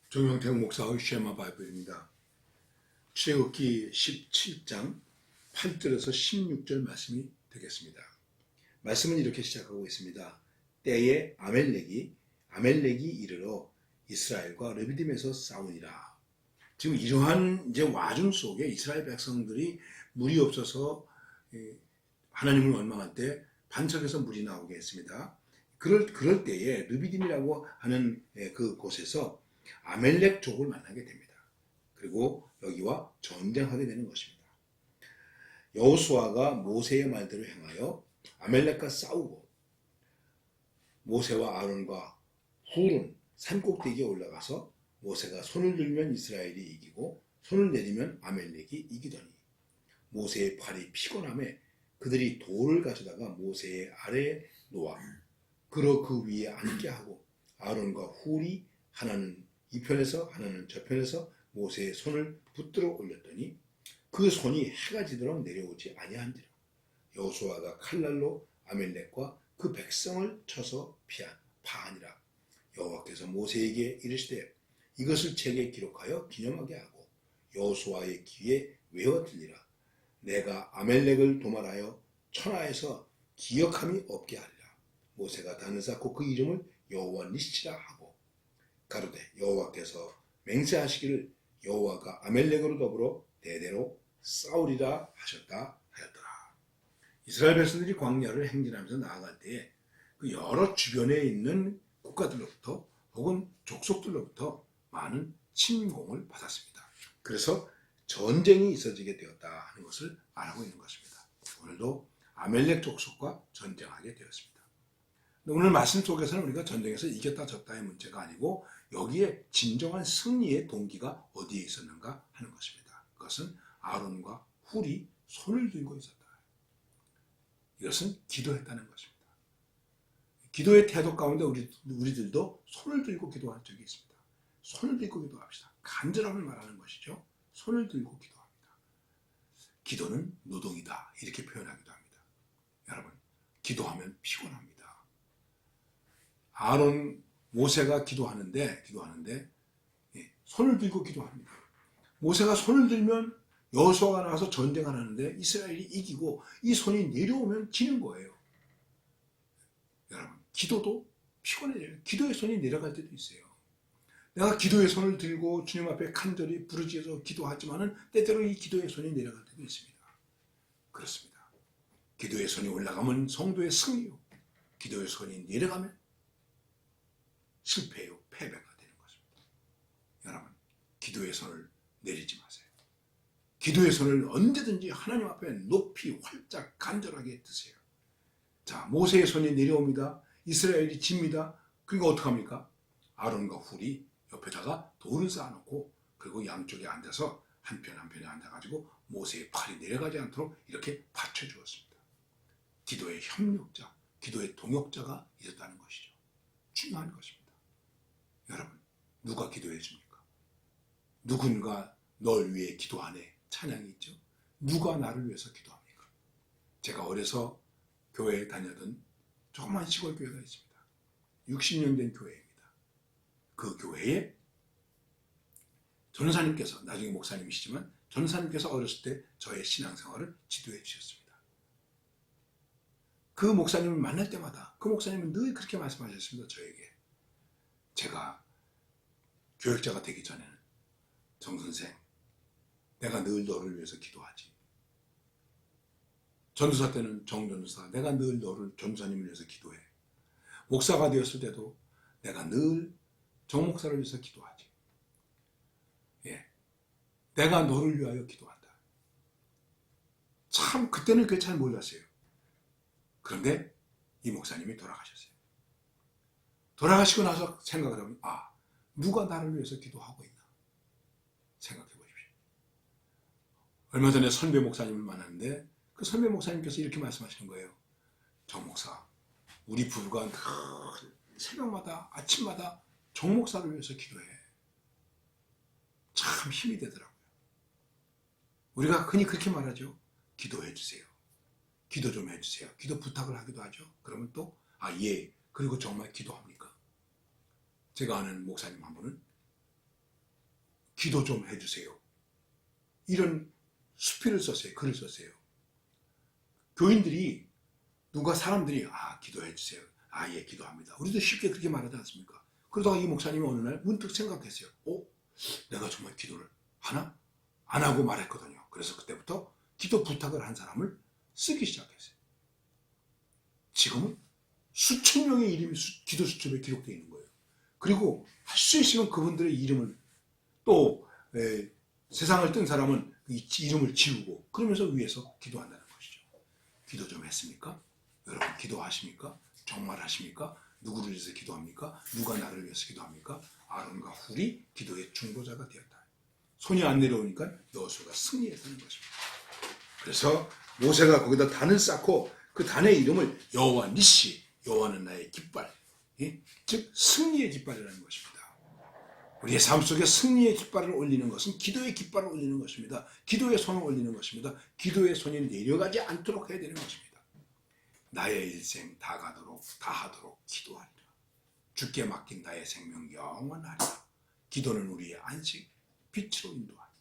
정영택 목사의 쉐마 바이블입니다. 출애굽기 17장 8절에서 16절 말씀이 되겠습니다. 말씀은 이렇게 시작하고 있습니다. 때에 아멜렉이 이르러 이스라엘과 르비딤에서 싸우니라. 지금 이러한 와중 속에 이스라엘 백성들이 물이 없어서 하나님을 원망할 때 반석에서 물이 나오게 했습니다. 그럴 때에 르비딤이라고 하는 그 곳에서 아멜렉 족을 만나게 됩니다. 그리고 여기와 전쟁하게 되는 것입니다. 여호수아가 모세의 말대로 행하여 아멜렉과 싸우고 모세와 아론과 훌은 산꼭대기에 올라가서 모세가 손을 들면 이스라엘이 이기고 손을 내리면 아멜렉이 이기더니 모세의 팔이 피곤함에 그들이 돌을 가져다가 모세의 아래에 놓아 그러 그 위에 앉게 하고 아론과 훌이 하나는 이 편에서 하나는 저 편에서 모세의 손을 붙들어 올렸더니 그 손이 해가 지도록 내려오지 아니한지라. 여호수아가 칼날로 아멜렉과 그 백성을 쳐서 파하니라. 여호와께서 모세에게 이르시되 이것을 책에 기록하여 기념하게 하고 여호수아의 귀에 외워 들리라. 내가 아멜렉을 도말하여 천하에서 기억함이 없게 하리라. 모세가 단을 쌓고 그 이름을 여호와 니시라 하고 가로되 여호와께서 맹세하시기를 여호와가 아멜렉으로 더불어 대대로 싸우리라 하셨다 하였더라. 이스라엘 백성들이 광야를 행진하면서 나아갈 때에 그 여러 주변에 있는 국가들로부터 혹은 족속들로부터 많은 침공을 받았습니다. 그래서 전쟁이 있어지게 되었다 하는 것을 알고 있는 것입니다. 오늘도 아멜렉 족속과 전쟁하게 되었습니다. 오늘 말씀 속에서는 우리가 전쟁에서 이겼다 졌다의 문제가 아니고 여기에 진정한 승리의 동기가 어디에 있었는가 하는 것입니다. 그것은 아론과 훌이 손을 들고 있었다. 이것은 기도했다는 것입니다. 기도의 태도 가운데 우리들도 손을 들고 기도할 적이 있습니다. 손을 들고 기도합시다. 간절함을 말하는 것이죠. 손을 들고 기도합니다. 기도는 노동이다 이렇게 표현하기도 합니다. 여러분, 기도하면 피곤합니다. 모세가 기도하는데 손을 들고 기도합니다. 모세가 손을 들면 여호수아가 나와서 전쟁을 하는데 이스라엘이 이기고 이 손이 내려오면 지는 거예요. 여러분, 기도도 피곤해져요. 기도의 손이 내려갈 때도 있어요. 내가 기도의 손을 들고 주님 앞에 간절히 부르짖어서 기도하지만은 때때로 이 기도의 손이 내려갈 때도 있습니다. 그렇습니다. 기도의 손이 올라가면 성도의 승리요. 기도의 손이 내려가면 실패요, 패배가 되는 것입니다. 여러분, 기도의 손을 내리지 마세요. 기도의 손을 언제든지 하나님 앞에 높이 활짝 간절하게 드세요. 자, 모세의 손이 내려옵니다. 이스라엘이 집니다. 그리고 어떡합니까? 아론과 훌이 옆에다가 돌을 쌓아놓고 그리고 양쪽에 앉아서 한편에 앉아가지고 모세의 팔이 내려가지 않도록 이렇게 받쳐주었습니다. 기도의 협력자, 기도의 동역자가 있었다는 것이죠. 중요한 것입니다. 여러분, 누가 기도해 줍니까? 누군가 널 위해 기도하네 찬양이 있죠. 누가 나를 위해서 기도합니까? 제가 어려서 교회에 다녔던 조그만 시골 교회가 있습니다. 60년 된 교회입니다. 그 교회에 전사님께서, 나중에 목사님이시지만 전사님께서 어렸을 때 저의 신앙생활을 지도해 주셨습니다. 그 목사님을 만날 때마다 그 목사님은 늘 그렇게 말씀하셨습니다. 저에게. 제가 교역자가 되기 전에는 정선생, 내가 늘 너를 위해서 기도하지. 전도사 때는 정전도사, 내가 늘 너를 전도사님을 위해서 기도해. 목사가 되었을 때도 내가 늘 정목사를 위해서 기도하지. 내가 너를 위하여 기도한다. 참 그때는 그게 잘 몰랐어요. 그런데 이 목사님이 돌아가셨어요. 돌아가시고 나서 생각을 하면 누가 나를 위해서 기도하고 있나 생각해 보십시오. 얼마 전에 선배 목사님을 만났는데 그 선배 목사님께서 이렇게 말씀하시는 거예요. 정 목사, 우리 부부가 늘 새벽마다 아침마다 정 목사를 위해서 기도해. 참 힘이 되더라고요. 우리가 흔히 그렇게 말하죠. 기도해 주세요. 기도 좀 해주세요. 기도 부탁을 하기도 하죠. 그러면 또 예, 그리고 정말 기도합니까? 제가 아는 목사님 한 분은 기도 좀 해주세요. 이런 수필을 썼어요. 글을 썼어요. 교인들이 사람들이 기도해 주세요. 예, 기도합니다. 우리도 쉽게 그렇게 말하지 않습니까? 그러다가 이 목사님이 어느 날 문득 생각했어요. 내가 정말 기도를 하나? 안 하고 말했거든요. 그래서 그때부터 기도 부탁을 한 사람을 쓰기 시작했어요. 지금은 수천 명의 이름이 기도 수첩에 기록되어 있는 거예요. 그리고 할 수 있으면 그분들의 이름을 또 세상을 뜬 사람은 이름을 지우고 그러면서 위에서 기도한다는 것이죠. 기도 좀 했습니까? 여러분 기도하십니까? 정말 하십니까? 누구를 위해서 기도합니까? 누가 나를 위해서 기도합니까? 아론과 훌이 기도의 중보자가 되었다. 손이 안 내려오니까 여호수아가 승리했다는 것입니다. 그래서 모세가 거기다 단을 쌓고 그 단의 이름을 여호와 니시, 여호와는 나의 깃발, 즉 승리의 깃발이라는 것입니다. 우리의 삶 속에 승리의 깃발을 올리는 것은 기도의 깃발을 올리는 것입니다. 기도의 손을 올리는 것입니다. 기도의 손이 내려가지 않도록 해야 되는 것입니다. 나의 일생 다 하도록 기도하리라. 주께 맡긴 나의 생명 영원하리라. 기도는 우리의 안식, 빛으로 인도하리라.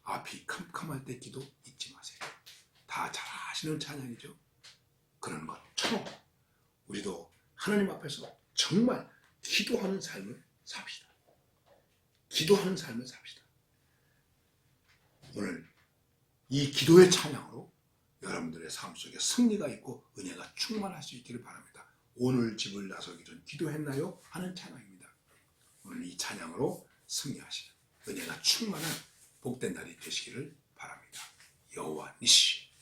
앞이 캄캄할 때 기도 잊지 마세요. 다 잘 아시는 찬양이죠. 그런 것처럼 우리도 하나님 앞에서 정말 기도하는 삶을 삽시다. 기도하는 삶을 삽시다. 오늘 이 기도의 찬양으로 여러분들의 삶 속에 승리가 있고 은혜가 충만할 수 있기를 바랍니다. 오늘 집을 나서기 전 기도했나요? 하는 찬양입니다. 오늘 이 찬양으로 승리하시는 은혜가 충만한 복된 날이 되시기를 바랍니다. 여호와 니시.